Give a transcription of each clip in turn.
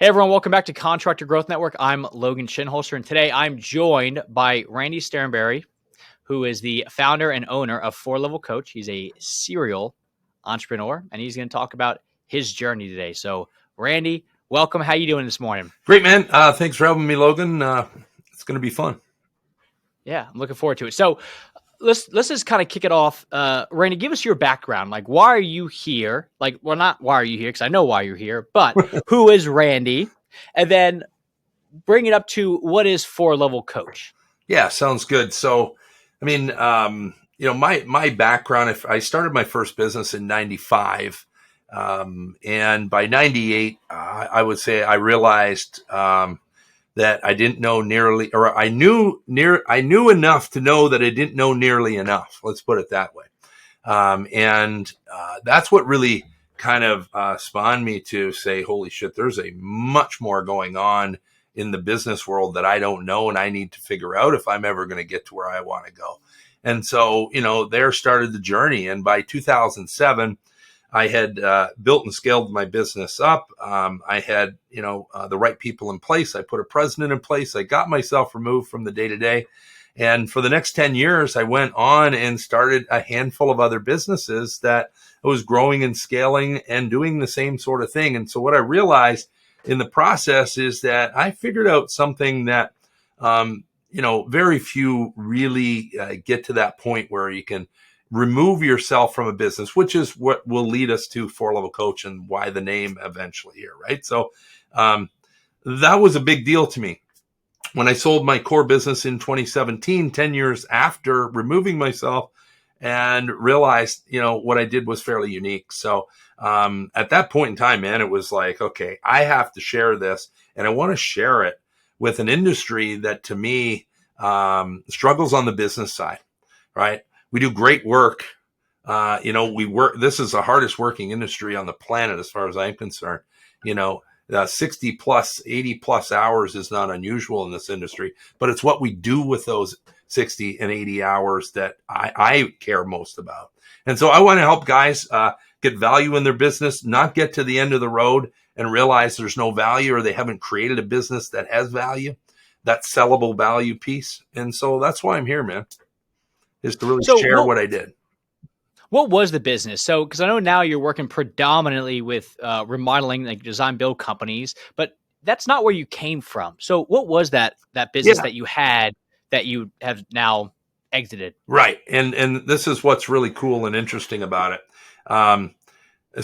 Hey everyone, welcome back to Contractor Growth Network. I'm Logan Shinholser, and today I'm joined by Randy Stanbury, who is the founder and owner of 4Level Coach. He's a serial entrepreneur, and he's going to talk about his journey today. So, Randy, welcome. How you doing this morning? Great, man. Thanks for having me, Logan. It's going to be fun. Yeah, I'm looking forward to it. So, let's just kind of kick it off. Randy, give us your background. Like, why are you here? Like, well, not why are you here, because I know why you're here, but who is Randy? And then bring it up to what is 4Level Coach? Yeah, sounds good. So, I mean, my background, if I started my first business in 95, and by 98, I would say I realized, that I didn't know nearly, or I knew enough to know that I didn't know nearly enough. Let's put it that way. And that's what really kind of spawned me to say, holy shit, there's a much more going on in the business world that I don't know, and I need to figure out if I'm ever going to get to where I want to go. And so, there started the journey. And by 2007, I had built and scaled my business up. I had, the right people in place. I put a president in place. I got myself removed from the day-to-day. And for the next 10 years, I went on and started a handful of other businesses that I was growing and scaling and doing the same sort of thing. And so what I realized in the process is that I figured out something that, very few really get to that point where you can remove yourself from a business, which is what will lead us to 4Level Coach and why the name eventually here, right? So that was a big deal to me. When I sold my core business in 2017, 10 years after removing myself, and realized, what I did was fairly unique. So at that point in time, man, it was like, okay, I have to share this, and I want to share it with an industry that to me struggles on the business side, right? We do great work. We work, this is the hardest working industry on the planet as far as I'm concerned. 60 plus, 80 plus hours is not unusual in this industry, but it's what we do with those 60 and 80 hours that I care most about. And so I want to help guys get value in their business, not get to the end of the road and realize there's no value, or they haven't created a business that has value, that sellable value piece. And so that's why I'm here, man, is to really share what I did. What was the business? So, because I know now you're working predominantly with remodeling, like design build companies, but that's not where you came from. So what was that business that you had that you have now exited? Right. And this is what's really cool and interesting about it.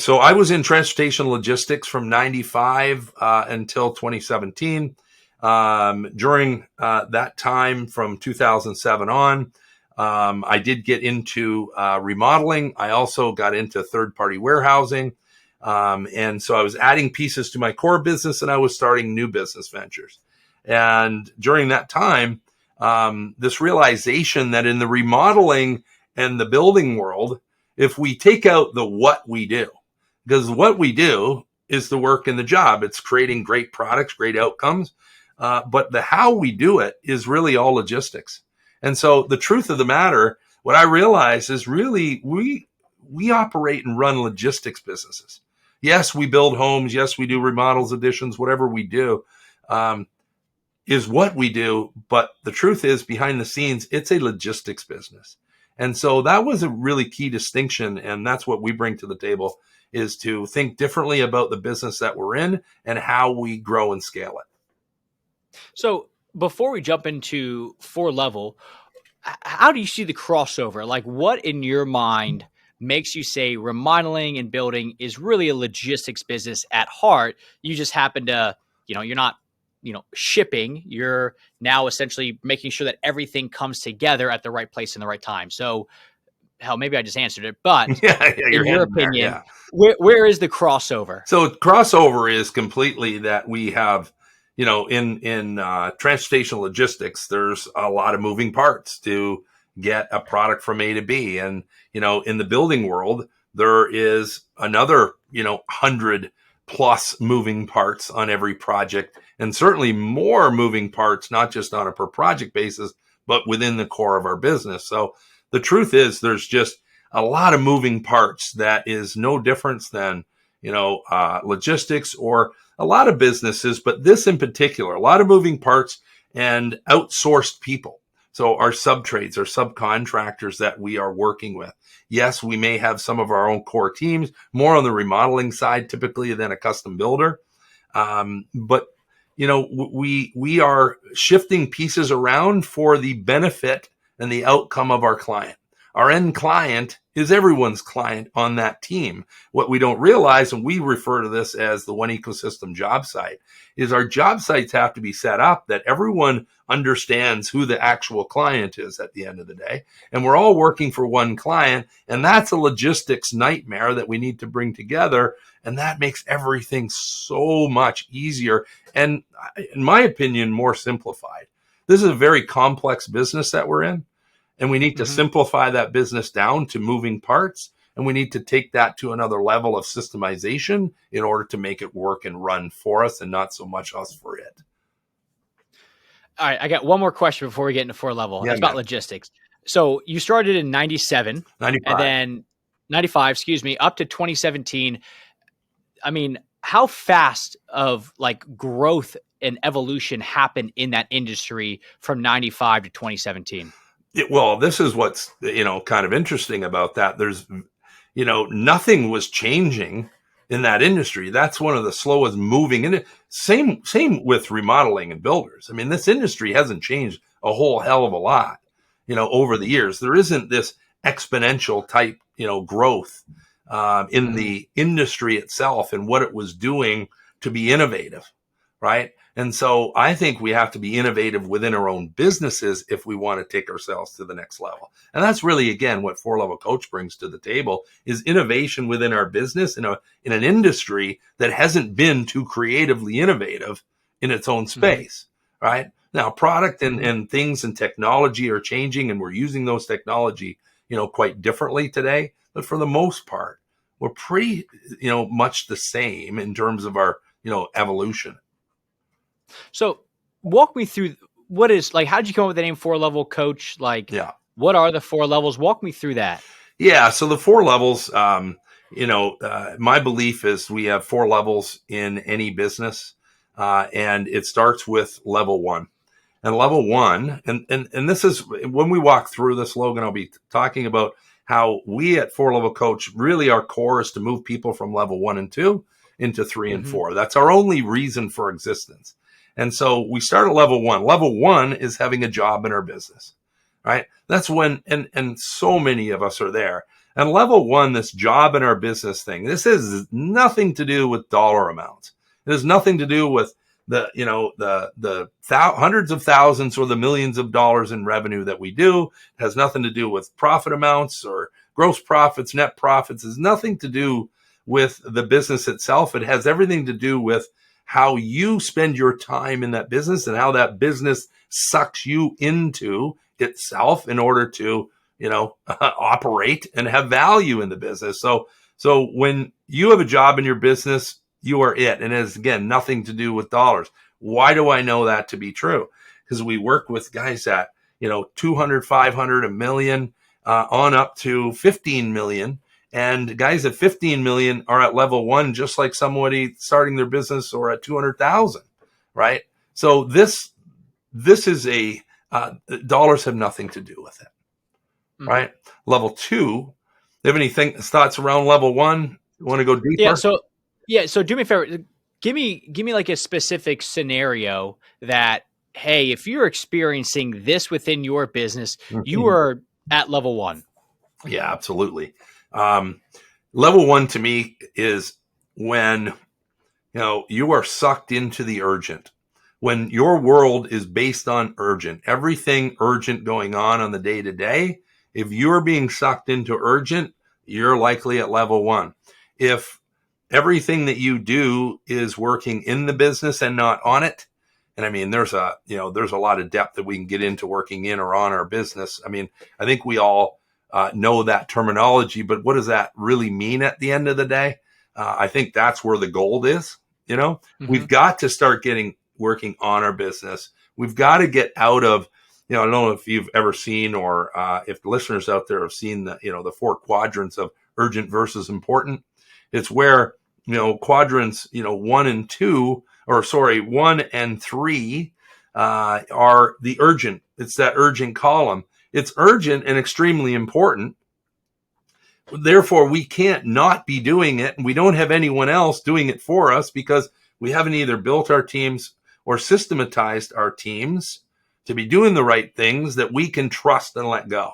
So I was in transportation logistics from 95 until 2017. During that time from 2007 on, I did get into remodeling. I also got into third-party warehousing. And so I was adding pieces to my core business, and I was starting new business ventures. And during that time, this realization that in the remodeling and the building world, if we take out the what we do, because what we do is the work and the job, it's creating great products, great outcomes. But the how we do it is really all logistics. And so the truth of the matter, what I realize is really we operate and run logistics businesses. Yes, we build homes. Yes, we do remodels, additions, whatever we do is what we do. But the truth is, behind the scenes, it's a logistics business. And so that was a really key distinction. And that's what we bring to the table, is to think differently about the business that we're in and how we grow and scale it. So before we jump into 4Level, how do you see the crossover? Like, what in your mind makes you say remodeling and building is really a logistics business at heart? You just happen to, you're not, shipping. You're now essentially making sure that everything comes together at the right place in the right time. So, hell, maybe I just answered it, but in your opinion, where is the crossover? So crossover is completely that we have, in transportation logistics, there's a lot of moving parts to get a product from A to B. And, in the building world, there is another, 100 plus moving parts on every project, and certainly more moving parts, not just on a per project basis, but within the core of our business. So the truth is there's just a lot of moving parts that is no difference than, logistics or a lot of businesses, but this in particular, a lot of moving parts and outsourced people. So our subtrades, our subcontractors that we are working with. Yes, we may have some of our own core teams, more on the remodeling side typically than a custom builder. But we are shifting pieces around for the benefit and the outcome of our client. Our end client is everyone's client on that team. What we don't realize, and we refer to this as the one ecosystem job site, is our job sites have to be set up that everyone understands who the actual client is at the end of the day. And we're all working for one client. And that's a logistics nightmare that we need to bring together. And that makes everything so much easier. And in my opinion, more simplified. This is a very complex business that we're in. And we need to simplify that business down to moving parts. And we need to take that to another level of systemization in order to make it work and run for us and not so much us for it. All right. I got one more question before we get into 4level. It's about logistics. So you started in 97, 95. And then 95, up to 2017. I mean, how fast of growth and evolution happened in that industry from 95 to 2017? Well, this is what's, kind of interesting about that. There's, nothing was changing in that industry. That's one of the slowest moving. And same with remodeling and builders. I mean, this industry hasn't changed a whole hell of a lot, over the years. There isn't this exponential type, growth in the industry itself and what it was doing to be innovative, right? And so I think we have to be innovative within our own businesses if we want to take ourselves to the next level. And that's really, again, what 4Level Coach brings to the table is innovation within our business in an industry that hasn't been too creatively innovative in its own space, right? Now, product and things and technology are changing, and we're using those technology, quite differently today. But for the most part, we're pretty, much the same in terms of our, evolution. So walk me through what is how did you come up with the name 4Level Coach? What are the 4 levels? Walk me through that. Yeah. So the 4 levels, my belief is we have 4 levels in any business. And it starts with level 1. And level 1, and this is when we walk through this, Logan, I'll be talking about how we at 4Level Coach, really our core is to move people from level 1 and 2 into 3 and 4. That's our only reason for existence. And so we start at level 1. Level 1 is having a job in our business, right? That's when, and so many of us are there. And level 1, this job in our business thing, this has nothing to do with dollar amounts. It has nothing to do with the hundreds of thousands or the millions of dollars in revenue that we do. It has nothing to do with profit amounts or gross profits, net profits. It has nothing to do with the business itself. It has everything to do with how you spend your time in that business and how that business sucks you into itself in order to, operate and have value in the business. So when you have a job in your business, you are it. And it has, again, nothing to do with dollars. Why do I know that to be true? Because we work with guys at, 200, 500, a million, on up to 15 million. And guys at 15 million are at level 1, just like somebody starting their business or at 200,000, right? So this is dollars have nothing to do with it, right? Level 2, you have any thoughts around level 1? You want to go deeper? So do me a favor. Give me like a specific scenario that, hey, if you're experiencing this within your business, you are at level 1. Yeah, absolutely. Level 1 to me is when, you are sucked into the urgent, when your world is based on urgent, everything urgent going on the day to day. If you're being sucked into urgent, you're likely at level 1. If everything that you do is working in the business and not on it, and I mean, there's a lot of depth that we can get into working in or on our business. I mean, I think we all know that terminology, but what does that really mean at the end of the day? I think that's where the gold is. We've got to start working on our business. We've got to get out of, I don't know if you've ever seen or if the listeners out there have seen the 4 quadrants of urgent versus important. It's where quadrants, 1 and 3 are the urgent. It's that urgent column. It's urgent and extremely important. Therefore, we can't not be doing it. And we don't have anyone else doing it for us because we haven't either built our teams or systematized our teams to be doing the right things that we can trust and let go.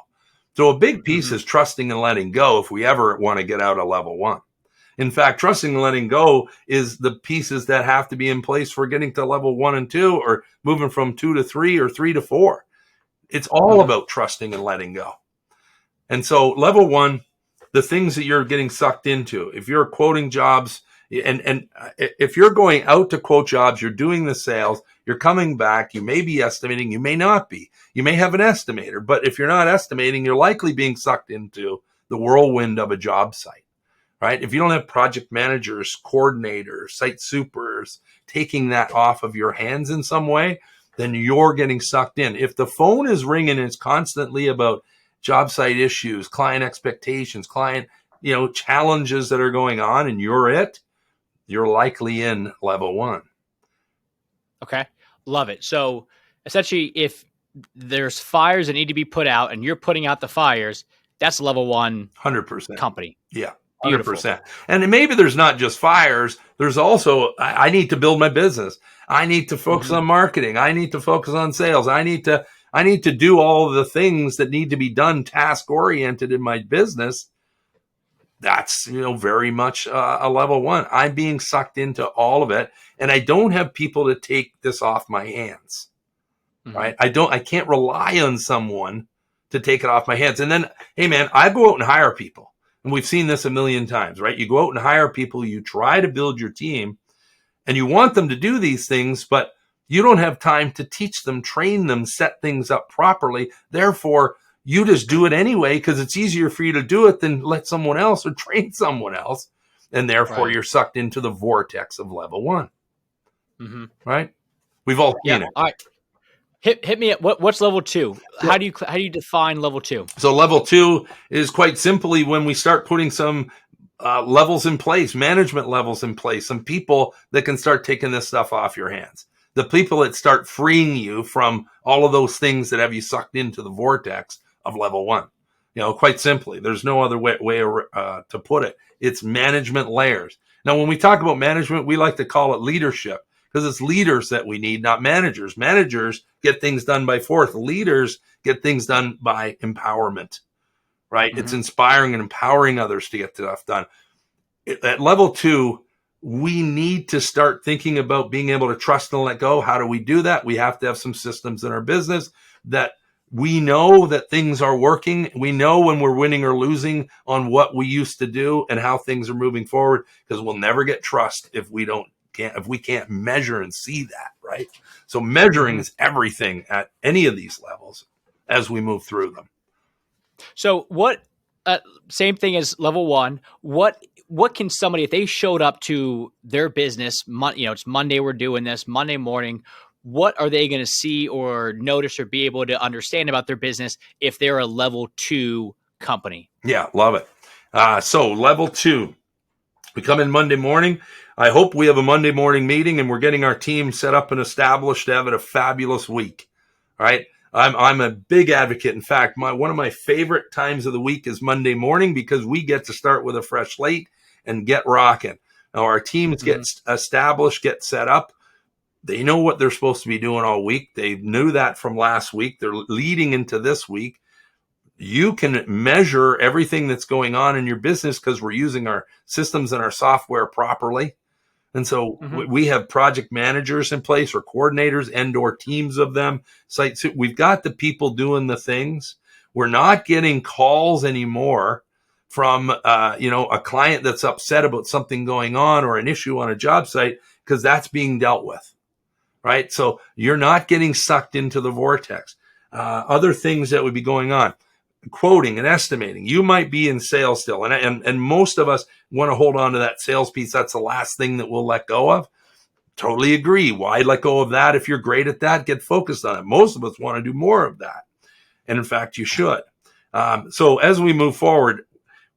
So a big piece is trusting and letting go if we ever want to get out of level 1. In fact, trusting and letting go is the pieces that have to be in place for getting to level 1 and 2 or moving from 2 to 3 or 3 to 4. It's all about trusting and letting go. And so level 1, the things that you're getting sucked into, if you're quoting jobs and if you're going out to quote jobs, you're doing the sales, you're coming back, you may be estimating, you may not be. You may have an estimator, but if you're not estimating, you're likely being sucked into the whirlwind of a job site, right? If you don't have project managers, coordinators, site supers, taking that off of your hands in some way, then you're getting sucked in. If the phone is ringing and it's constantly about job site issues, client expectations, client, challenges that are going on and you're likely in level 1. Okay. Love it. So essentially, if there's fires that need to be put out and you're putting out the fires, that's level 1 100% company. Yeah. 100%. Beautiful. And maybe there's not just fires. There's also, I need to build my business. I need to focus on marketing. I need to focus on sales. I need to do all of the things that need to be done task oriented in my business. That's, very much a level 1. I'm being sucked into all of it. And I don't have people to take this off my hands, right? I can't rely on someone to take it off my hands. And then, hey man, I go out and hire people. And we've seen this a million times, right? You go out and hire people, you try to build your team and you want them to do these things, but you don't have time to teach them, train them, set things up properly. Therefore, you just do it anyway because it's easier for you to do it than let someone else or train someone else. And therefore, You're sucked into the vortex of level 1. Right? We've all seen it. All right. Hit me at what's level 2? How do you define level 2? So level 2 is quite simply when we start putting some levels in place, management levels in place, some people that can start taking this stuff off your hands. The people that start freeing you from all of those things that have you sucked into the vortex of level 1. Quite simply, there's no other way to put it. It's management layers. Now, when we talk about management, we like to call it leadership because it's leaders that we need, not managers. Managers get things done by force. Leaders get things done by empowerment, right? It's inspiring and empowering others to get stuff done. At level 2, we need to start thinking about being able to trust and let go. How do we do that? We have to have some systems in our business that we know that things are working. We know when we're winning or losing on what we used to do and how things are moving forward, because we'll never get trust if we can't measure and see that, right? So measuring is everything at any of these levels as we move through them. So what, same thing as level 1, what can somebody, if they showed up to their business, it's Monday, we're doing this, Monday morning, what are they going to see or notice or be able to understand about their business if they're a level 2 company? Yeah, love it. So level 2, we come in Monday morning. I hope we have a Monday morning meeting and we're getting our team set up and established to have a fabulous week. All right. I'm a big advocate. In fact, one of my favorite times of the week is Monday morning because we get to start with a fresh slate and get rocking. Now our teams get established, get set up. They know what they're supposed to be doing all week. They knew that from last week. They're leading into this week. You can measure everything that's going on in your business because we're using our systems and our software properly. And so we have project managers in place or coordinators and or teams of them. We've got the people doing the things. We're not getting calls anymore from a client that's upset about something going on or an issue on a job site because that's being dealt with. Right. So you're not getting sucked into the vortex. Other things that would be going on, quoting and estimating. You might be in sales still. And most of us want to hold on to that sales piece. That's the last thing that we'll let go of. Totally agree. Why let go of that? If you're great at that, get focused on it. Most of us want to do more of that. And in fact, you should. So as we move forward,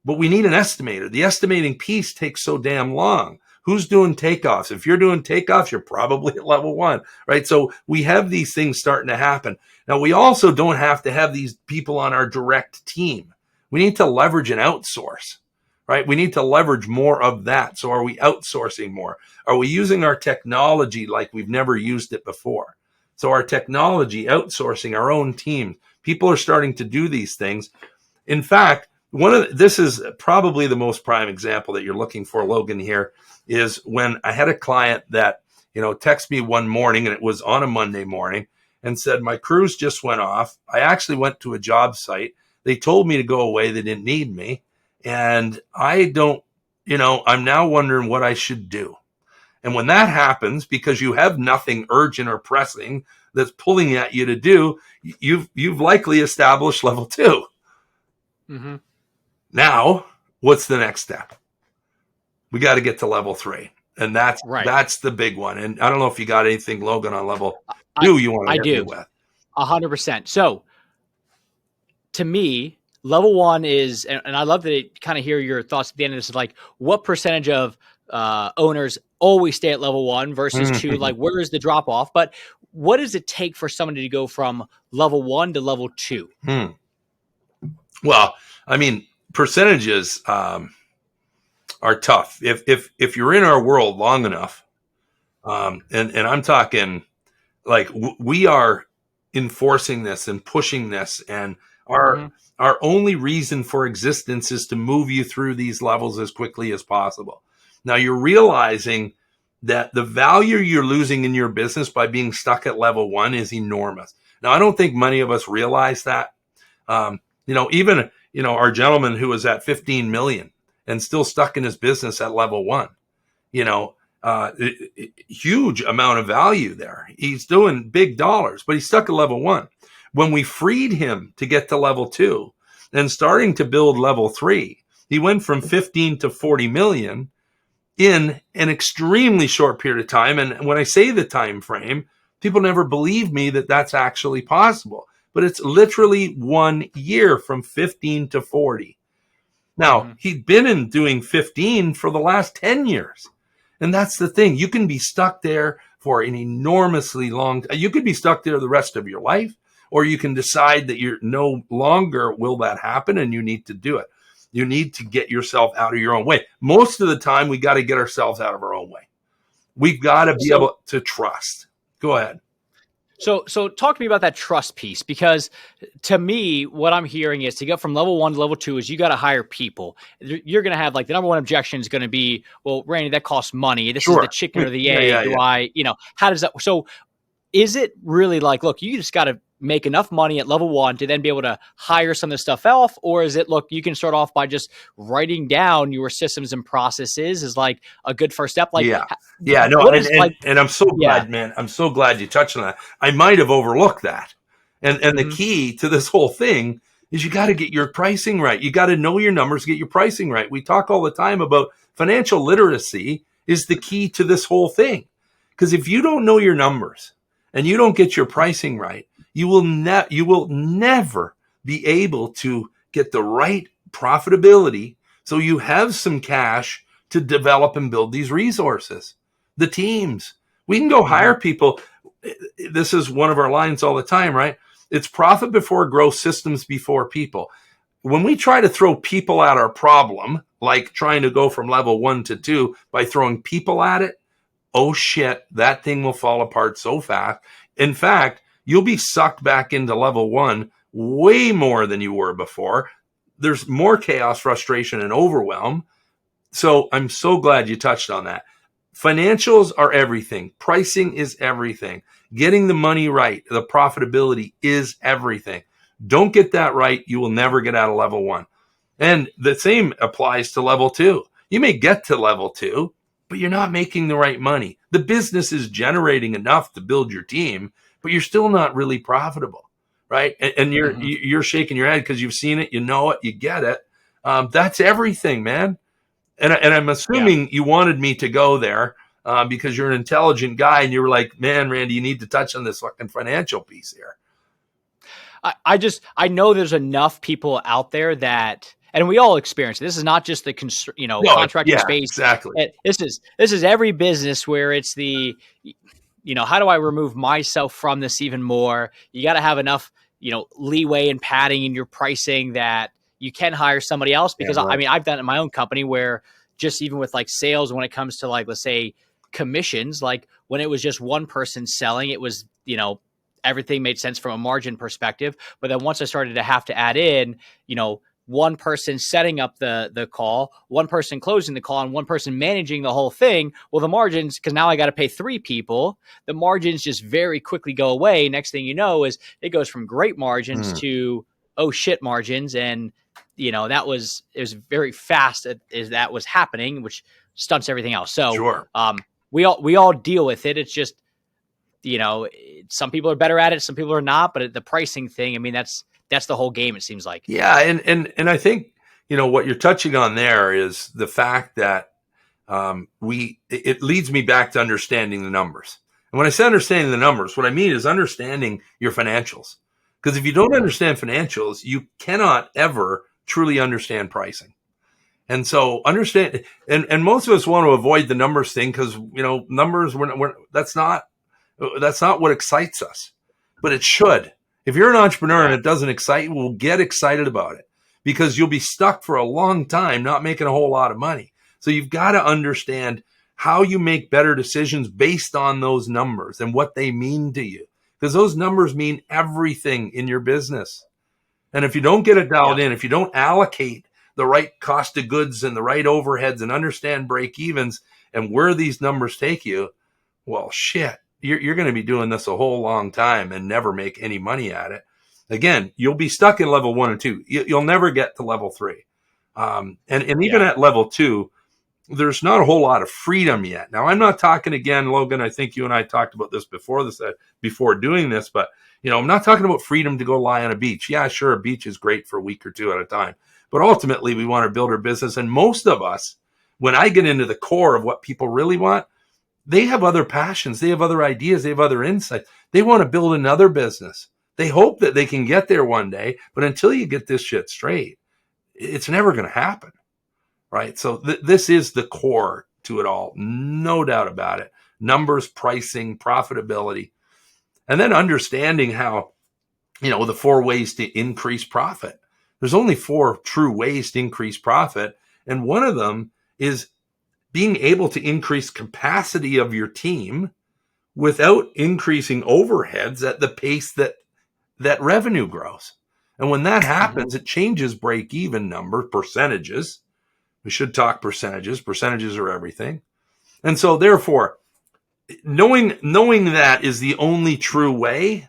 but we need an estimator. The estimating piece takes so damn long. Who's doing takeoffs? If you're doing takeoffs, you're probably at level 1, right? So we have these things starting to happen. Now, we also don't have to have these people on our direct team. We need to leverage and outsource, right? We need to leverage more of that. So are we outsourcing more? Are we using our technology like we've never used it before? So our technology, outsourcing our own teams. People are starting to do these things. In fact, this is probably the most prime example that you're looking for, Logan, here, is when I had a client that, texted me one morning, and it was on a Monday morning, and said, my crews just went off. I actually went to a job site. They told me to go away. They didn't need me. And I don't, I'm now wondering what I should do. And when that happens, because you have nothing urgent or pressing that's pulling at you to do, you've likely established level 2. Mm-hmm. Now, what's the next step? We got to get to level 3. And that's the big one. And I don't know if you got anything, Logan, on level 2 you want to hit me with. 100%. So to me, level 1 is, and I love to kind of hear your thoughts at the end of this, is like, what percentage of owners always stay at level 1 versus 2? Like, where is the drop off? But what does it take for somebody to go from level 1 to level 2? Well, I mean, percentages are tough. If you're in our world long enough, and I'm talking like we are enforcing this and pushing this, and our only reason for existence is to move you through these levels as quickly as possible. Now you're realizing that the value you're losing in your business by being stuck at level 1 is enormous. Now, I don't think many of us realize that. Even our gentleman who was at 15 million and still stuck in his business at level 1, huge amount of value there. He's doing big dollars, but he's stuck at level 1. When we freed him to get to level 2 and starting to build level 3, he went from 15 to 40 million in an extremely short period of time. And when I say the time frame, people never believe me that that's actually possible. But it's literally 1 year from 15 to 40. Now, he'd been doing 15 for the last 10 years. And that's the thing. You can be stuck there for an enormously long time. You could be stuck there the rest of your life, or you can decide that you're no longer will that happen and you need to do it. You need to get yourself out of your own way. Most of the time, we got to get ourselves out of our own way. We've got to be able to trust. Go ahead. So talk to me about that trust piece, because to me, what I'm hearing is to get from level 1 to level 2 is you got to hire people. You're going to have, like, the number one objection is going to be, well, Randy, that costs money. This is the chicken or the egg. How does that? So is it really like, look, you just got to make enough money at level 1 to then be able to hire some of this stuff off? Or is it, look, you can start off by just writing down your systems and processes is like a good first step? Like, and I'm so glad, man. I'm so glad you touched on that. I might have overlooked that. And the key to this whole thing is you got to get your pricing right. You got to know your numbers, get your pricing right. We talk all the time about financial literacy is the key to this whole thing. Because if you don't know your numbers and you don't get your pricing right, you will never be able to get the right profitability so you have some cash to develop and build these resources. The teams. We can go hire people. This is one of our lines all the time, right? It's profit before growth, systems before people. When we try to throw people at our problem, like trying to go from level 1 to 2 by throwing people at it, oh shit, that thing will fall apart so fast. In fact, you'll be sucked back into level 1 way more than you were before. There's more chaos, frustration, and overwhelm. So I'm so glad you touched on that. Financials are everything. Pricing is everything. Getting the money right, the profitability is everything. Don't get that right, you will never get out of level 1. And the same applies to level 2. You may get to level 2, but you're not making the right money. The business is generating enough to build your team, but you're still not really profitable, right? And you're shaking your head because you've seen it, you know it, you get it. That's everything, man. And I'm assuming you wanted me to go there because you're an intelligent guy and you were like, man, Randy, you need to touch on this fucking financial piece here. I know there's enough people out there that, and we all experience it. This is not just the No, contracting yeah, space. exactly. This is every business where it's the, how do I remove myself from this even more? You got to have enough, leeway and padding in your pricing that you can hire somebody else. Because Yeah, right. I mean, I've done it in my own company where just even with like sales, when it comes to like, let's say commissions, like when it was just one person selling, it was, everything made sense from a margin perspective. But then once I started to have to add in, one person setting up the call, one person closing the call, and one person managing the whole thing, well, the margins, because now I got to pay 3 people, the margins just very quickly go away. Next thing you know is it goes from great margins to, oh shit, margins. And, it was very fast as that was happening, which stunts everything else. So Sure. we all deal with it. It's just, some people are better at it, some people are not, but the pricing thing, I mean, that's the whole game, it seems like. Yeah. And I think, what you're touching on there is the fact that it leads me back to understanding the numbers. And when I say understanding the numbers, what I mean is understanding your financials. Because if you don't understand financials, you cannot ever truly understand pricing. And so understand, and most of us want to avoid the numbers thing because, numbers, that's not what excites us, but it should. If you're an entrepreneur and it doesn't excite you, well, get excited about it because you'll be stuck for a long time not making a whole lot of money. So you've got to understand how you make better decisions based on those numbers and what they mean to you, because those numbers mean everything in your business. And if you don't get it dialed in, if you don't allocate the right cost of goods and the right overheads and understand break evens and where these numbers take you, well, shit, you're going to be doing this a whole long time and never make any money at it. Again, you'll be stuck in level 1 and 2. You'll never get to level 3. And even at level 2, there's not a whole lot of freedom yet. Now, I'm not talking again, Logan, I think you and I talked about this before doing this, but I'm not talking about freedom to go lie on a beach. Yeah, sure, a beach is great for a week or two at a time. But ultimately, we want to build our business. And most of us, when I get into the core of what people really want, they have other passions. They have other ideas. They have other insights. They want to build another business. They hope that they can get there one day. But until you get this shit straight, it's never going to happen. Right? So this is the core to it all. No doubt about it. Numbers, pricing, profitability, and then understanding how, the 4 ways to increase profit. There's only 4 true ways to increase profit. And one of them is being able to increase capacity of your team without increasing overheads at the pace that revenue grows. And when that happens, it changes break-even number percentages. We should talk percentages. Percentages are everything. And so therefore, knowing that is the only true way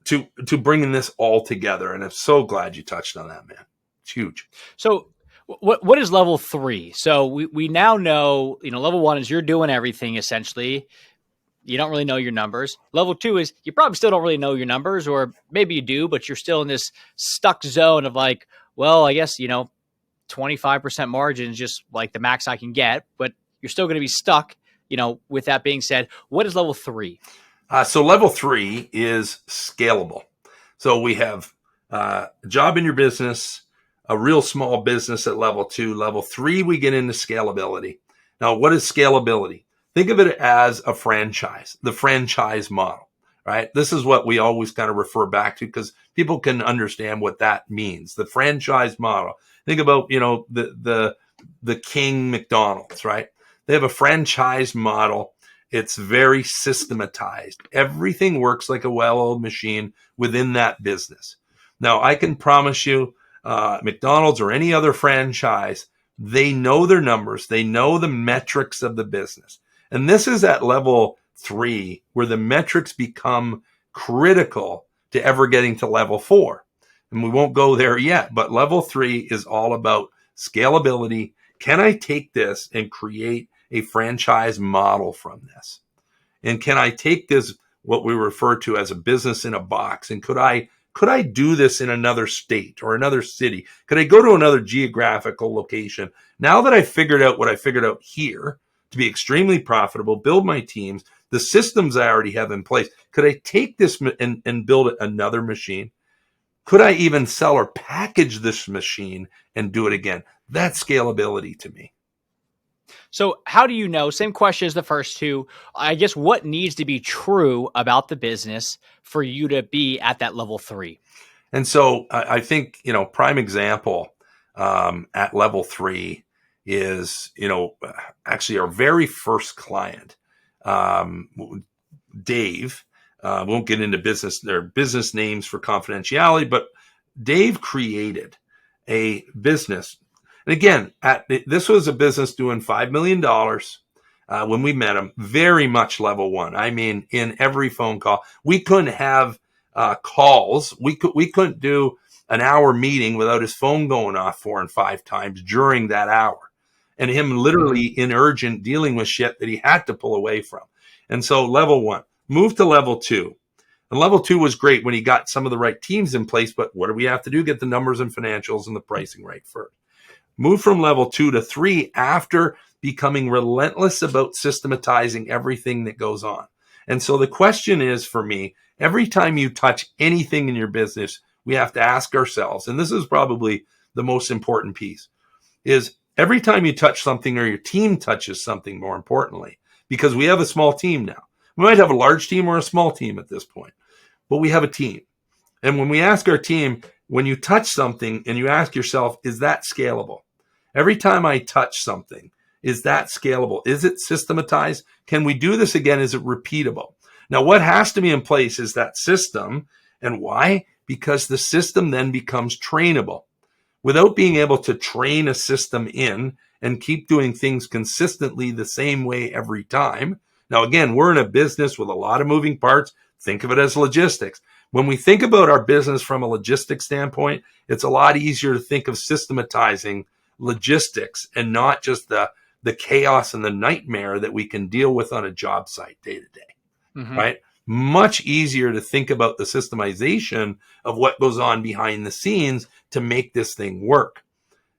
to bringing this all together. And I'm so glad you touched on that, man. It's huge. So what is level 3? So we now know, level 1 is you're doing everything essentially. You don't really know your numbers. Level 2 is you probably still don't really know your numbers, or maybe you do, but you're still in this stuck zone of like, well, I guess, 25% margin is just like the max I can get, but you're still going to be stuck. With that being said, what is level 3? So level 3 is scalable. So we have a job in your business, a real small business at level 2. Level 3, we get into scalability. Now, what is scalability? Think of it as a franchise, the franchise model, right? This is what we always kind of refer back to because people can understand what that means. The franchise model. Think about, the King McDonald's, right? They have a franchise model. It's very systematized. Everything works like a well-oiled machine within that business. Now, I can promise you, McDonald's or any other franchise, they know their numbers. They know the metrics of the business. And this is at level 3 where the metrics become critical to ever getting to level 4. And we won't go there yet, but level 3 is all about scalability. Can I take this and create a franchise model from this? And can I take this, what we refer to as a business in a box, and could I do this in another state or another city? Could I go to another geographical location? Now that I figured out what I figured out here to be extremely profitable, build my teams, the systems I already have in place, could I take this and build another machine? Could I even sell or package this machine and do it again? That's scalability to me. So how do you know, same question as the first two, I guess what needs to be true about the business for you to be at that level 3? And so I think, prime example at level 3 is, actually our very first client, Dave. Won't get into their business names for confidentiality, but Dave created a business. And again, this was a business doing $5 million when we met him, very much level 1. I mean, in every phone call, we couldn't have calls. We couldn't do an hour meeting without his phone going off 4 and 5 times during that hour, and him literally in urgent dealing with shit that he had to pull away from. And so level 1, moved to level 2. And level 2 was great when he got some of the right teams in place, but what do we have to do? Get the numbers and financials and the pricing right first. Move from level 2 to 3 after becoming relentless about systematizing everything that goes on. And so the question is for me, every time you touch anything in your business, we have to ask ourselves, and this is probably the most important piece, is every time you touch something or your team touches something, more importantly, because we have a small team now. We might have a large team or a small team at this point, but we have a team. And when we ask our team, when you touch something and you ask yourself, is that scalable? Every time I touch something, is that scalable? Is it systematized? Can we do this again? Is it repeatable? Now, what has to be in place is that system. And why? Because the system then becomes trainable. Without being able to train a system in and keep doing things consistently the same way every time. Now, again, we're in a business with a lot of moving parts. Think of it as logistics. When we think about our business from a logistics standpoint, it's a lot easier to think of systematizing logistics and not just the chaos and the nightmare that we can deal with on a job site day to day, right? Much easier to think about the systemization of what goes on behind the scenes to make this thing work.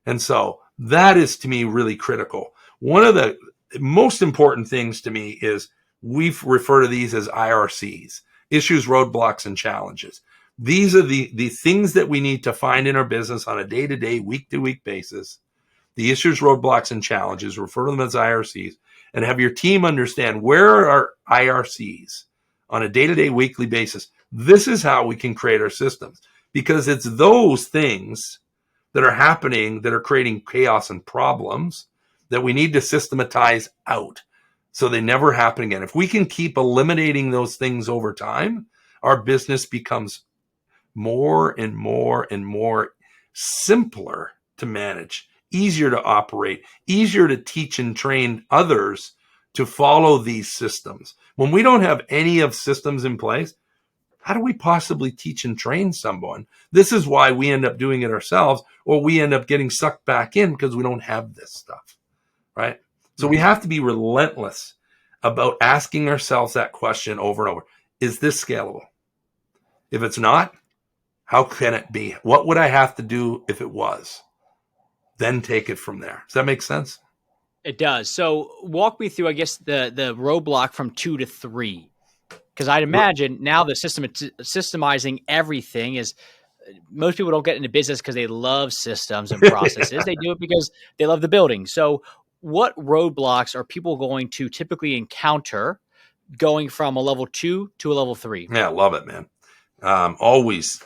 And so that is, to me, really critical. One of the most important things to me is we refer to these as IRCs, issues, roadblocks, and challenges. These are the things that we need to find in our business on a day-to-day, week-to-week basis. The issues, roadblocks, and challenges, refer to them as IRCs, and have your team understand where are IRCs on a day-to-day, weekly basis. This is how we can create our systems, because it's those things that are happening that are creating chaos and problems that we need to systematize out so they never happen again. If we can keep eliminating those things over time, our business becomes more and more and more simpler to manage, easier to operate, easier to teach and train others to follow these systems. When we don't have any of systems in place, how do we possibly teach and train someone? This is why we end up doing it ourselves, or we end up getting sucked back in because we don't have this stuff, right? So we have to be relentless about asking ourselves that question over and over. Is this scalable? If it's not, how can it be? What would I have to do if it was? Then take it from there. Does that make sense? It does. So walk me through, I guess, the roadblock from 2 to 3. Because I'd imagine now the systemizing everything is, most people don't get into business because they love systems and processes. They do it because they love the building. So what roadblocks are people going to typically encounter going from a level 2 to a level 3? Yeah, I love it, man. Always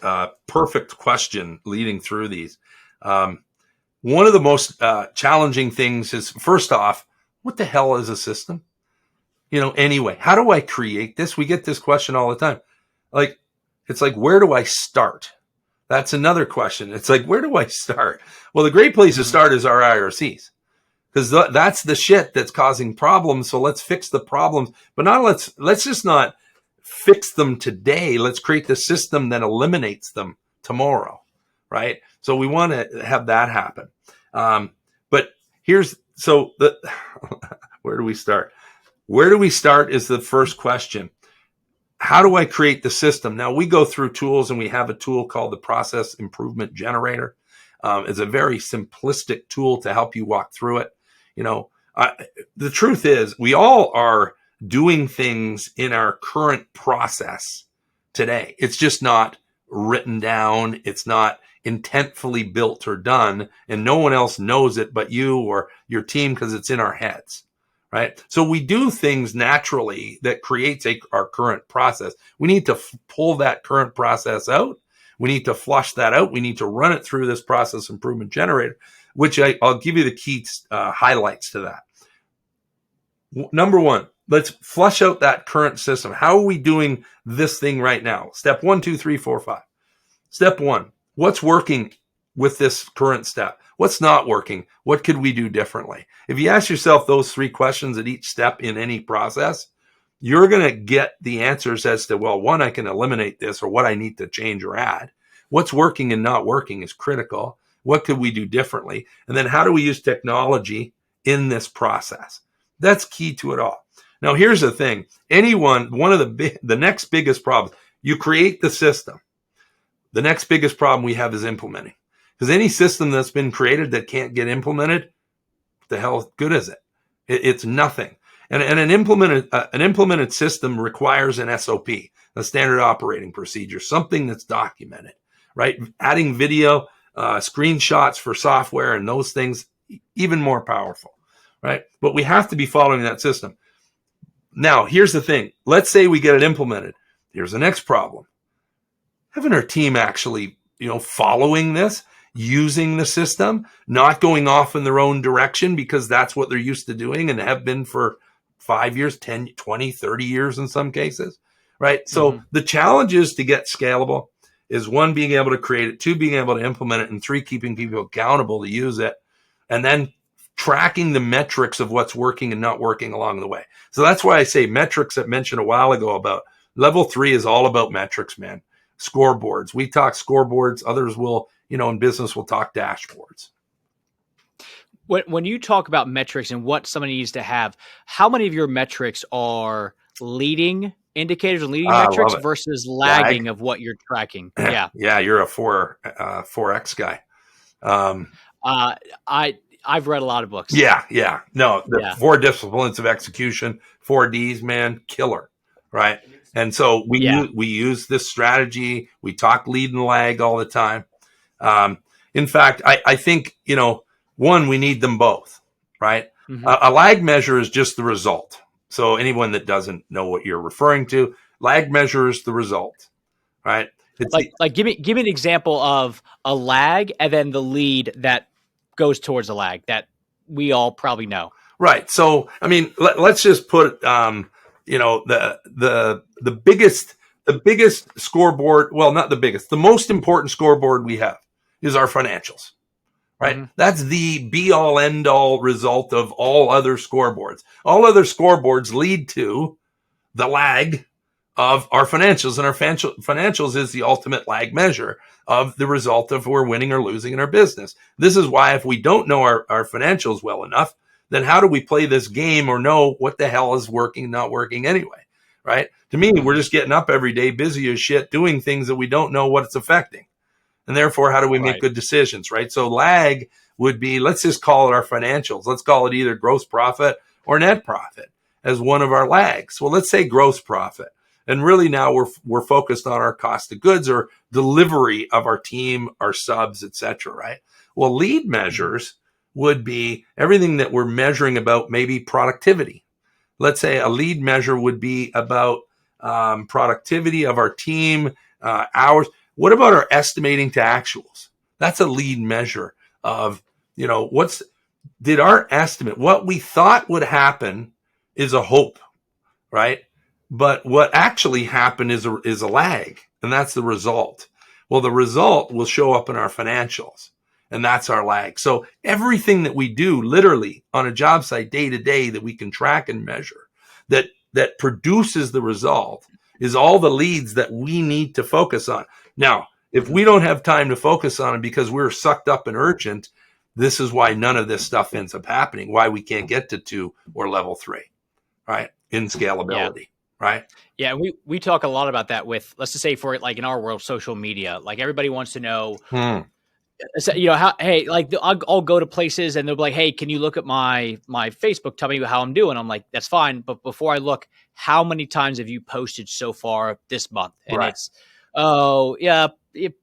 perfect question leading through these. One of the most challenging things is, first off, what the hell is a system? Anyway, how do I create this? We get this question all the time. It's like, where do I start? That's another question. It's like, where do I start? Well, the great place to start is our IRCs, because that's the shit that's causing problems. So let's fix the problems, but let's just not fix them today. Let's create the system that eliminates them tomorrow, right? So we want to have that happen. But where do we start? Where do we start is the first question. How do I create the system? Now, we go through tools, and we have a tool called the Process Improvement Generator. It's a very simplistic tool to help you walk through it. The truth is, we all are doing things in our current process today. It's just not written down. It's not intentfully built or done, and no one else knows it but you or your team because it's in our heads, right? So we do things naturally that creates our current process. We need to pull that current process out. We need to flush that out. We need to run it through this process improvement generator, which I'll give you the key highlights to that. Number one, let's flush out that current system. How are we doing this thing right now? Step 1, 2, 3, 4, 5. Step 1, what's working with this current step? What's not working? What could we do differently? If you ask yourself those 3 questions at each step in any process, you're going to get the answers as to, well, 1, I can eliminate this, or what I need to change or add. What's working and not working is critical. What could we do differently? And then how do we use technology in this process? That's key to it all. Now, here's the thing. One of the next biggest problems, you create the system. The next biggest problem we have is implementing. Because any system that's been created that can't get implemented, what the hell good is it? It's nothing. And an implemented system requires an SOP, a standard operating procedure, something that's documented, right? Adding video, screenshots for software and those things, even more powerful, right? But we have to be following that system. Now, here's the thing. Let's say we get it implemented. Here's the next problem. Having our team actually, following this, using the system, not going off in their own direction because that's what they're used to doing and have been for 5 years, 10, 20, 30 years in some cases, right? So the challenge is to get scalable is 1, being able to create it, 2, being able to implement it, and 3, keeping people accountable to use it, and then tracking the metrics of what's working and not working along the way. So that's why I say metrics I mentioned a while ago about level 3 is all about metrics, man. Scoreboards. We talk scoreboards. Others will, in business, will talk dashboards. When you talk about metrics and what somebody needs to have, how many of your metrics are leading indicators and leading metrics versus lagging of what you're tracking? Yeah. Yeah. You're a 4X guy. I've read a lot of books. Yeah. No, the 4 disciplines of execution, 4 Ds, man, killer. Right. And so we use this strategy. We talk lead and lag all the time. In fact, I think, 1, we need them both, right? Mm-hmm. A lag measure is just the result. So anyone that doesn't know what you're referring to, lag measure is the result, right? It's give me an example of a lag and then the lead that goes towards a lag that we all probably know. Right. So, let's just put, the biggest scoreboard, well, not the biggest, the most important scoreboard we have is our financials, right? Mm-hmm. That's the be all end all result of all other scoreboards. All other scoreboards lead to the lag of our financials, and our financials is the ultimate lag measure of the result of we're winning or losing in our business. This is why if we don't know our financials well enough, then how do we play this game or know what the hell is working, not working anyway, right? To me, we're just getting up every day, busy as shit, doing things that we don't know what it's affecting. And therefore, how do we make good decisions, right? So lag would be, let's just call it our financials. Let's call it either gross profit or net profit as one of our lags. Well, let's say gross profit. And really now we're focused on our cost of goods or delivery of our team, our subs, et cetera, right? Well, lead measures would be everything that we're measuring about maybe productivity. Let's say a lead measure would be about productivity of our team, hours. What about our estimating to actuals? That's a lead measure of, did our estimate, what we thought would happen is a hope, right? But what actually happened is a lag, and that's the result. Well, the result will show up in our financials, and that's our lag. So everything that we do literally on a job site day to day that we can track and measure that produces the result is all the leads that we need to focus on. Now, if we don't have time to focus on it because we're sucked up and urgent, this is why none of this stuff ends up happening, why we can't get to 2 or level 3, right? In scalability. Yeah. Right. Yeah. We talk a lot about that with, let's just say for like in our world, social media, like everybody wants to know, I'll go to places and they'll be like, hey, can you look at my Facebook? Tell me how I'm doing. I'm like, that's fine. But before I look, how many times have you posted so far this month? And it's,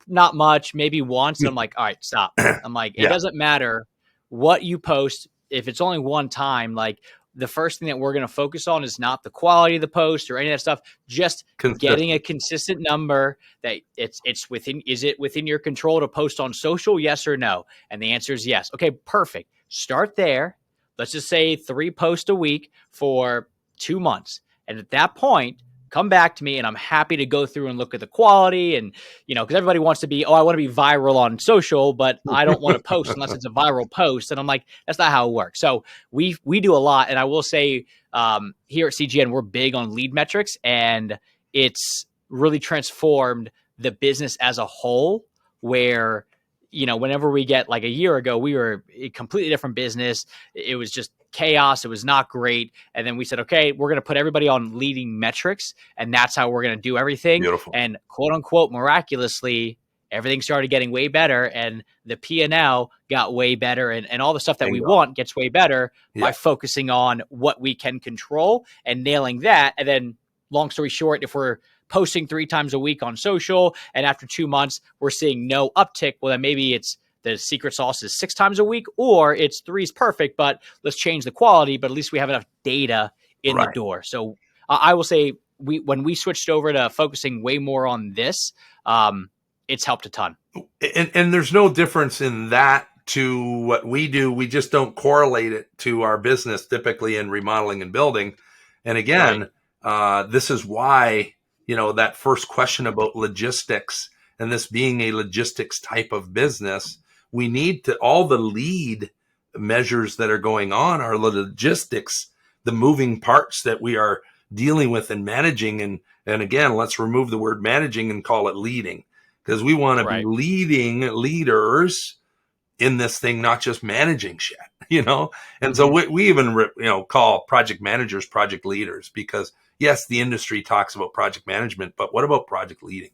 not much, maybe once. I'm like, all right, stop. I'm like, it Yeah. doesn't matter what you post. If it's only one time, like the first thing that we're going to focus on is not the quality of the post or any of that stuff, just getting a consistent number that it's within. Is it within your control to post on social? Yes or no? And the answer is yes. Okay, perfect. Start there. Let's just say 3 posts a week for 2 months. And at that point, come back to me and I'm happy to go through and look at the quality. And, because everybody wants to be, I want to be viral on social, but I don't want to post unless it's a viral post. And I'm like, that's not how it works. So we do a lot. And I will say here at CGN, we're big on lead metrics, and it's really transformed the business as a whole, where, whenever we get, like a year ago, we were a completely different business. It was just chaos. It was not great. And then we said, okay, we're going to put everybody on leading metrics, and that's how we're going to do everything. Beautiful. And quote unquote, miraculously, everything started getting way better, and the P&L got way better, and all the stuff that we want gets way better by focusing on what we can control and nailing that. And then, long story short, if we're posting 3 times a week on social, and after 2 months we're seeing no uptick, well, then maybe it's the secret sauce is 6 times a week, or it's 3 is perfect, but let's change the quality. But at least we have enough data in the door. So I will say, when we switched over to focusing way more on this, it's helped a ton. And there's no difference in that to what we do. We just don't correlate it to our business typically in remodeling and building. And again, this is why, that first question about logistics and this being a logistics type of business, we need to, all the lead measures that are going on are the logistics, the moving parts that we are dealing with and managing. And again, let's remove the word managing and call it leading, because we want to be leading leaders in this thing, not just managing shit, And so we even, call project managers project leaders, because yes, the industry talks about project management, but what about project leading?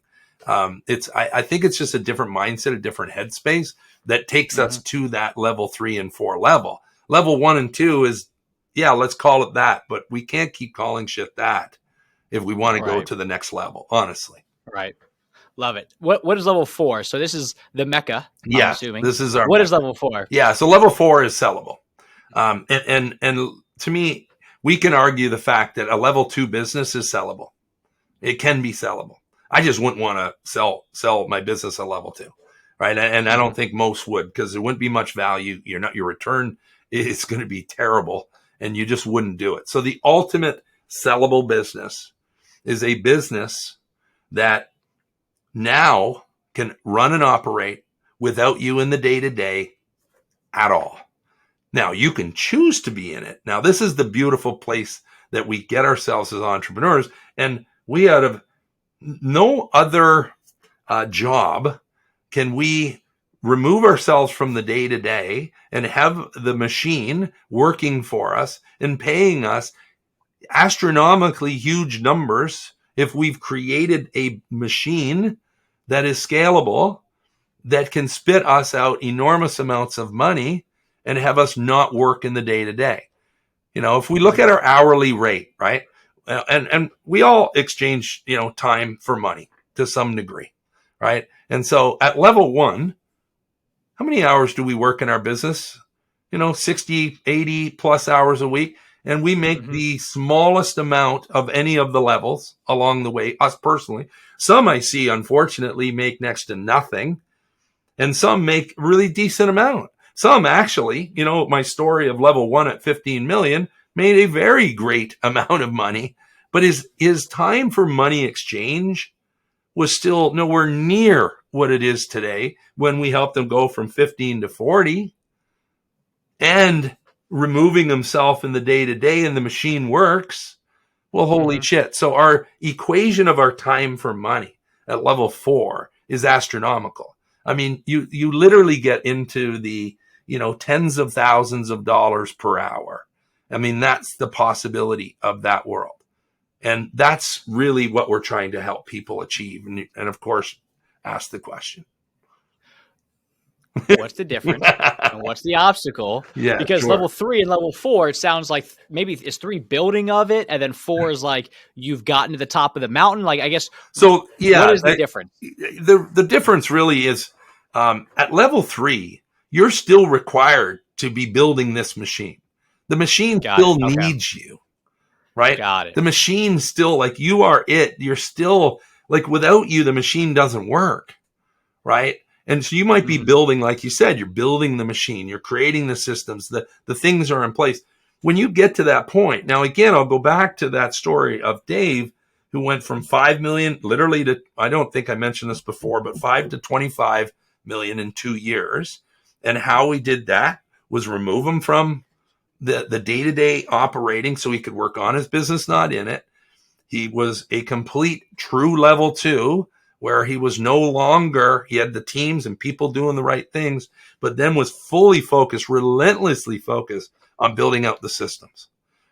I think it's just a different mindset, a different headspace that takes us to that level 3 and 4 level. Level 1 and 2 is, let's call it that, but we can't keep calling shit that if we want to go to the next level, honestly. Right. Love it. What is level 4? So this is the Mecca, I'm assuming. This is our What is level 4? Yeah, so level 4 is sellable. And to me, we can argue the fact that a level 2 business is sellable. It can be sellable. I just wouldn't want to sell my business at level 2, right? And I don't think most would, because there wouldn't be much value. Your return is going to be terrible, and you just wouldn't do it. So the ultimate sellable business is a business that now can run and operate without you in the day-to-day at all. Now, you can choose to be in it. Now, this is the beautiful place that we get ourselves as entrepreneurs, and we, out of no other job, can we remove ourselves from the day-to-day and have the machine working for us and paying us astronomically huge numbers if we've created a machine that is scalable, that can spit us out enormous amounts of money and have us not work in the day-to-day. If we look at our hourly rate, right? And we all exchange, time for money to some degree, right? And so at level 1, how many hours do we work in our business? 60, 80 plus hours a week. And we make the smallest amount of any of the levels along the way, us personally. Some I see, unfortunately, make next to nothing. And some make really decent amount. Some actually, my story of level 1 at 15 million made a very great amount of money, but his time for money exchange was still nowhere near what it is today when we helped him go from 15 to 40 and removing himself in the day-to-day, and the machine works. Well, holy shit. So our equation of our time for money at level 4 is astronomical. I mean, you literally get into the, tens of thousands of dollars per hour. I mean, that's the possibility of that world. And that's really what we're trying to help people achieve. And of course, ask the question. What's the difference? And what's the obstacle? Yeah, Because sure. level 3 and level 4, it sounds like maybe it's 3 building of it, and then 4 is like you've gotten to the top of the mountain. Like, I guess, So what yeah, is the difference? the difference really is at level 3, you're still required to be building this machine. The machine Got it. still Okay. needs you, right? Got it. The machine still, like, you are it. You're still like, without you, the machine doesn't work, right? And so you might be building, like you said, you're building the machine, you're creating the systems, the things are in place. When you get to that point, now again, I'll go back to that story of Dave, who went from 5 million literally to, I don't think I mentioned this before, but 5 to 25 million in 2 years. And how we did that was remove him from the day-to-day operating so he could work on his business, not in it. He was a complete true level 2, where he was no longer, he had the teams and people doing the right things, but then was fully focused, relentlessly focused on building out the systems,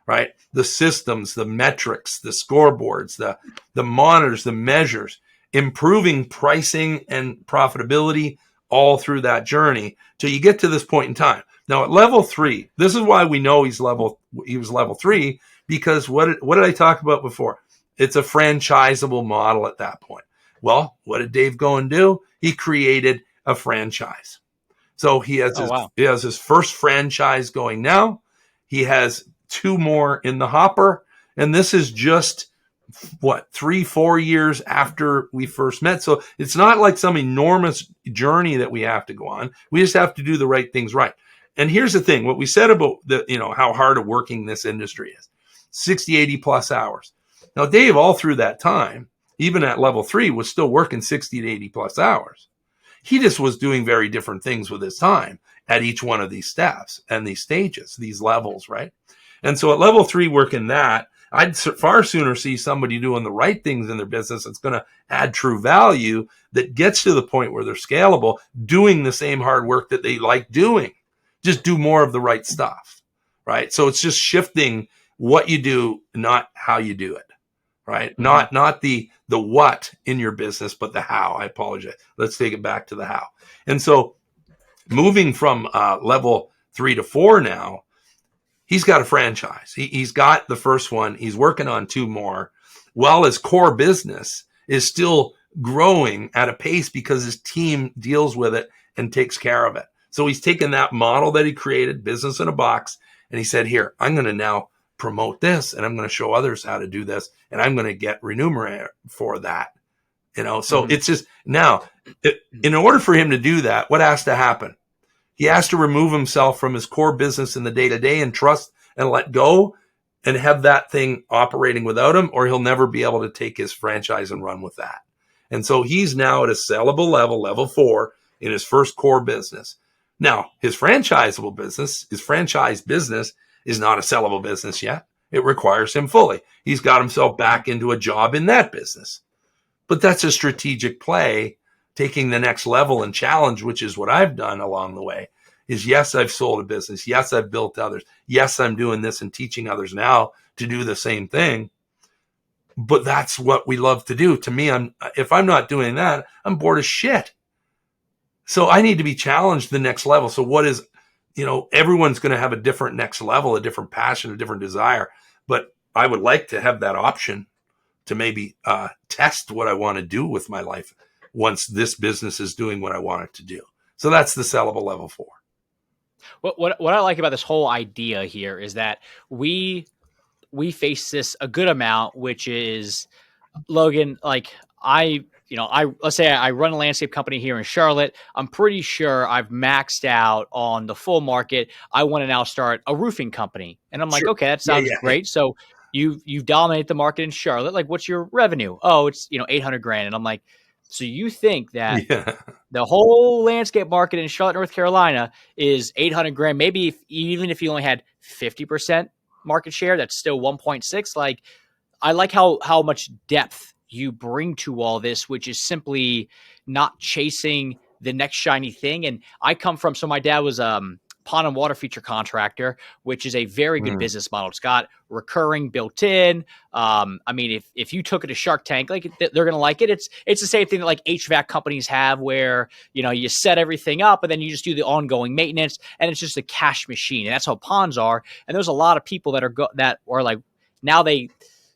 right? The systems, the metrics, the scoreboards, the monitors, the measures, improving pricing and profitability all through that journey till you get to this point in time. Now at level 3, this is why we know he was level 3, because what did I talk about before? It's a franchisable model at that point. Well, what did Dave go and do? He created a franchise. So he has his first franchise going now. He has 2 more in the hopper. And this is just 3-4 years after we first met. So it's not like some enormous journey that we have to go on. We just have to do the right things right. And here's the thing, what we said about how hard of working this industry is, 60, 80 plus hours. Now, Dave, all through that time, even at level 3, was still working 60 to 80 plus hours. He just was doing very different things with his time at each one of these steps and these stages, these levels, right? And so at level 3, working that, I'd far sooner see somebody doing the right things in their business that's going to add true value, that gets to the point where they're scalable, doing the same hard work that they like doing. Just do more of the right stuff, right? So it's just shifting what you do, not how you do it, right? Not the what in your business, but the how. I apologize. Let's take it back to the how. And so moving from level 3 to 4 now, he's got a franchise. He's got the first one. He's working on 2 more, while his core business is still growing at a pace because his team deals with it and takes care of it. So he's taken that model that he created, business in a box, and he said, here, I'm going to now promote this, and I'm going to show others how to do this, and I'm going to get remunerated for that. So it's just, now, in order for him to do that, what has to happen? He has to remove himself from his core business in the day-to-day and trust and let go and have that thing operating without him, or he'll never be able to take his franchise and run with that. And so he's now at a sellable level, level 4, in his first core business. Now, his franchise business is not a sellable business yet. It requires him fully. He's got himself back into a job in that business. But that's a strategic play, taking the next level and challenge, which is what I've done along the way, is yes, I've sold a business. Yes, I've built others. Yes, I'm doing this and teaching others now to do the same thing. But that's what we love to do. To me, if I'm not doing that, I'm bored as shit. So I need to be challenged the next level. So what is, everyone's going to have a different next level, a different passion, a different desire. But I would like to have that option to maybe test what I want to do with my life once this business is doing what I want it to do. So that's the sellable level 4. What I like about this whole idea here is that we face this a good amount, which is, Logan, like let's say I run a landscape company here in Charlotte. I'm pretty sure I've maxed out on the full market. I want to now start a roofing company. And I'm like, Sure. okay, that sounds great. So you dominate the market in Charlotte. Like, what's your revenue? Oh, it's, $800,000. And I'm like, so you think that the whole landscape market in Charlotte, North Carolina is $800,000, maybe even if you only had 50% market share, that's still 1.6. Like, I like how much depth you bring to all this, which is simply not chasing the next shiny thing. And I come from, so my dad was pond and water feature contractor, which is a very good business model. It's got recurring built in. I mean, if you took it to Shark Tank, like they're going to like it. It's the same thing that like HVAC companies have where, you set everything up and then you just do the ongoing maintenance and it's just a cash machine. And that's how ponds are. And there's a lot of people that are like, now they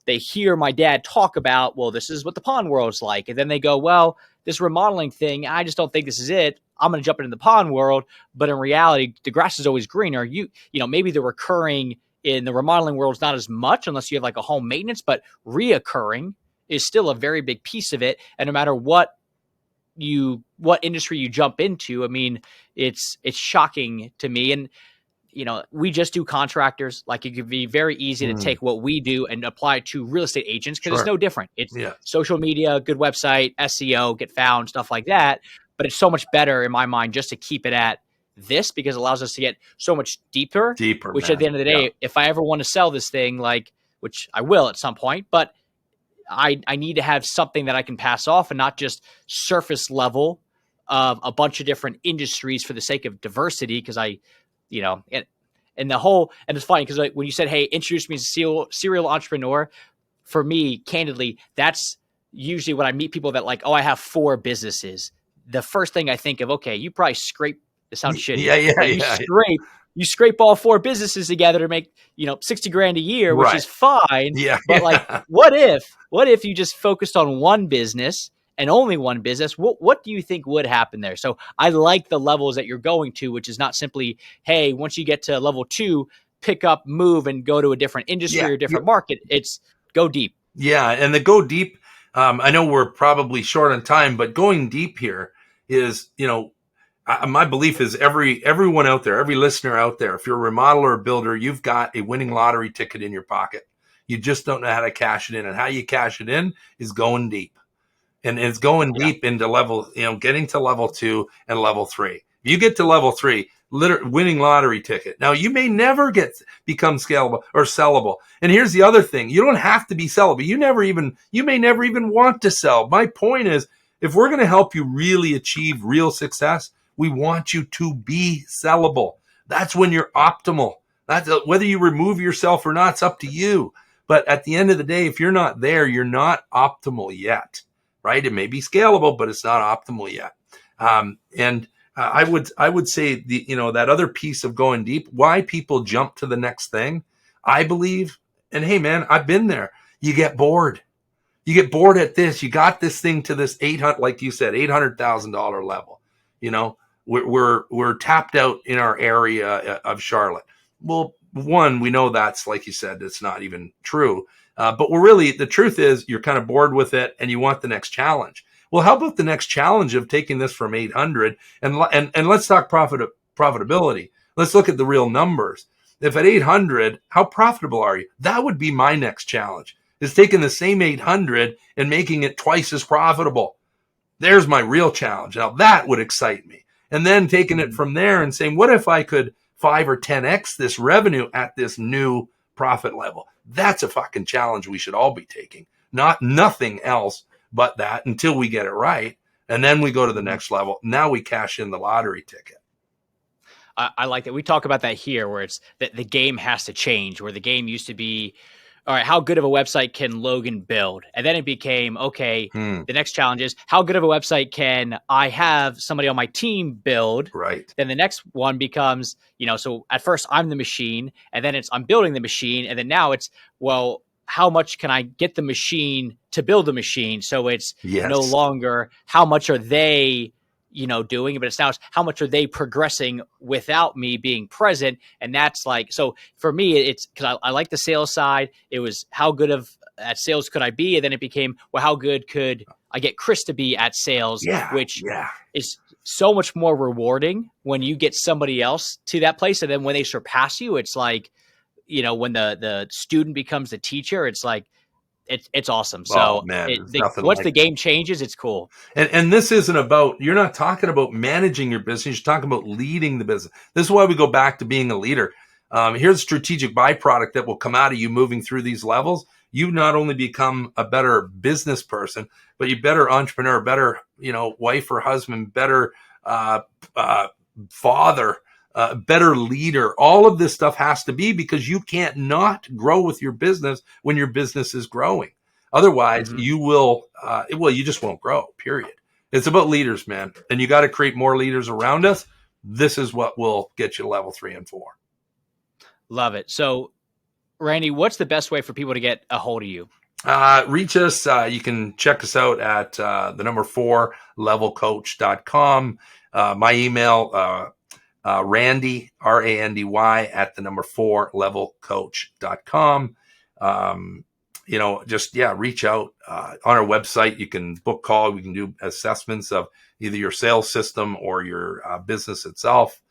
hear my dad talk about, well, this is what the pond world's like. And then they go, well, this remodeling thing, I just don't think this is it. I'm going to jump into the pond world. But in reality, the grass is always greener. Maybe the recurring in the remodeling world is not as much unless you have like a home maintenance, but reoccurring is still a very big piece of it. And no matter what industry you jump into, I mean, it's shocking to me. And we just do contractors. Like it could be very easy to take what we do and apply it to real estate agents because it's no different. It's social media, good website, SEO, get found, stuff like that. But it's so much better in my mind just to keep it at this because it allows us to get so much deeper, which man. At the end of the day, if I ever want to sell this thing, which I will at some point, but I need to have something that I can pass off and not just surface level of a bunch of different industries for the sake of diversity. Because and it's funny because when you said, hey, introduce me as a serial entrepreneur, for me, candidly, that's usually when I meet people that like, oh, I have 4 businesses. The first thing I think of, okay, you probably scrape, it sounds shitty. You scrape all 4 businesses together to make, $60,000 a year, which is fine. Yeah. But like, what if you just focused on one business and only one business? What do you think would happen there? So I like the levels that you're going to, which is not simply, hey, once you get to level 2, pick up, move, and go to a different industry or different market. It's go deep. Yeah. And the go deep, I know we're probably short on time, but going deep here is, my belief is everyone out there, every listener out there, if you're a remodeler or builder, you've got a winning lottery ticket in your pocket. You just don't know how to cash it in. And how you cash it in is going deep. And it's going deep into level, getting to level 2 and level 3. If you get to level 3, winning lottery ticket. Now, you may never become scalable or sellable. And here's the other thing. You don't have to be sellable. You may never even want to sell. My point is, if we're going to help you really achieve real success, we want you to be sellable. That's when you're optimal. Whether you remove yourself or not, it's up to you. But at the end of the day, if you're not there, you're not optimal yet, right? It may be scalable, but it's not optimal yet. I would say that other piece of going deep, why people jump to the next thing, I believe, and hey man, I've been there. You get bored. You get bored at this. You got this thing to this like you said, $800,000 level. We're tapped out in our area of Charlotte. Well, one, we know that's, like you said, it's not even true. But the truth is you're kind of bored with it and you want the next challenge. Well, how about the next challenge of taking this from 800 and let's talk profitability. Let's look at the real numbers. If at 800, how profitable are you? That would be my next challenge, is taking the same 800 and making it twice as profitable. There's my real challenge. Now that would excite me. And then taking it from there and saying, what if I could 5 or 10x this revenue at this new profit level? That's a fucking challenge we should all be taking. Nothing else but that until we get it right. And then we go to the next level. Now we cash in the lottery ticket. I like that. We talk about that here where it's that the game has to change, where the game used to be, all right, how good of a website can Logan build? And then it became, okay, the next challenge is how good of a website can I have somebody on my team build? Right. Then the next one becomes, so at first I'm the machine, and then it's I'm building the machine. And then now it's, well, how much can I get the machine to build the machine? So it's no longer how much are they doing, but it's now how much are they progressing without me being present. And that's like, so for me, it's because I like the sales side. It was how good at sales could I be? And then it became, well, how good could I get Chris to be at sales, which is so much more rewarding when you get somebody else to that place. And then when they surpass you, it's like, when the student becomes the teacher, it's like, it's awesome. So once the game changes, it's cool. And this isn't about, you're not talking about managing your business. You're talking about leading the business. This is why we go back to being a leader. Here's a strategic byproduct that will come out of you moving through these levels. You not only become a better business person, but you better entrepreneur, better, wife or husband, better father, better leader. All of this stuff has to be, because you can't not grow with your business when your business is growing. Otherwise, you will, you just won't grow, period. It's about leaders, man. And you got to create more leaders around us. This is what will get you level 3 and 4. Love it. So, Randy, what's the best way for people to get a hold of you? Reach us. You can check us out at the number 4 levelcoach.com. My email, Randy, RANDY at the number 4 levelcoach.com. Reach out on our website. You can book call. We can do assessments of either your sales system or your business itself.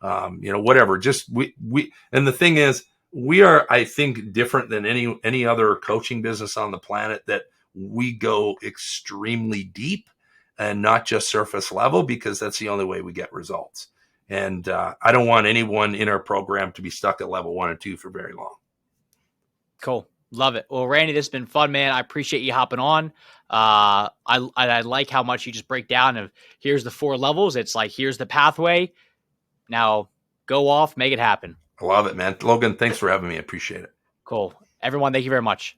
Whatever. Just we. And the thing is, we are, I think, different than any other coaching business on the planet, that we go extremely deep and not just surface level, because that's the only way we get results. And I don't want anyone in our program to be stuck at level 1 and 2 for very long. Cool. Love it. Well, Randy, this has been fun, man. I appreciate you hopping on. I like how much you just break down of, here's the 4 levels. It's like, here's the pathway. Now go off, make it happen. I love it, man. Logan, thanks for having me. I appreciate it. Cool. Everyone, thank you very much.